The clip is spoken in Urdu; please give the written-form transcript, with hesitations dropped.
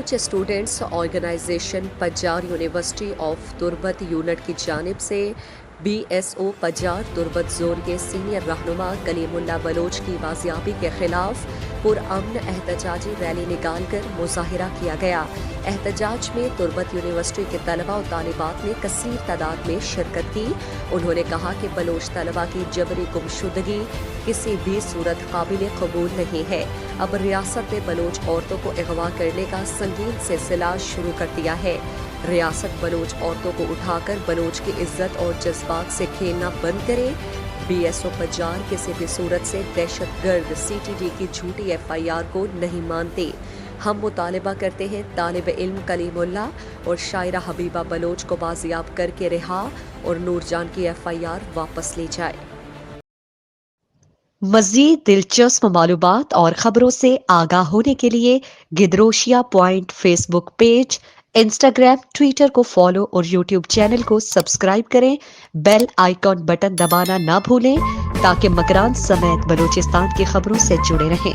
Baloch students organisation Pajjar university of Turbat unit کی جانب سے بی ایس او پجار تربت زون کے سینئر رہنما کلیم اللہ بلوچ کی بازیابی کے خلاف پرامن احتجاجی ریلی نکال کر مظاہرہ کیا گیا۔ احتجاج میں تربت یونیورسٹی کے طلباء و طالبات نے کثیر تعداد میں شرکت کی۔ انہوں نے کہا کہ بلوچ طلباء کی جبری گمشدگی کسی بھی صورت قابل قبول نہیں ہے۔ اب ریاست نے بلوچ عورتوں کو اغوا کرنے کا سنگین سلسلہ شروع کر دیا ہے۔ ریاست بلوچ عورتوں کو اٹھا کر بلوچ کی عزت اور جذبات سے کھیلنا بند کرے۔ بی ایس او پجار کسی بھی صورت سے دہشت گرد سی ٹی ڈی کی جھوٹی ایف آئی آر کو نہیں مانتے۔ ہم مطالبہ کرتے ہیں طالب علم کلیم اللہ اور شاعرہ حبیبہ بلوچ کو بازیاب کر کے رہا اور نور جان کی ایف آئی آر واپس لی جائے۔ مزید دلچسپ معلومات اور خبروں سے آگاہ ہونے کے لیے Gedrosia point Facebook page, Instagram, Twitter کو فالو اور یوٹیوب چینل کو سبسکرائب کریں۔ بیل آئیکن بٹن دبانا نہ بھولیں تاکہ مکران سمیت بلوچستان کی خبروں سے جڑے رہیں۔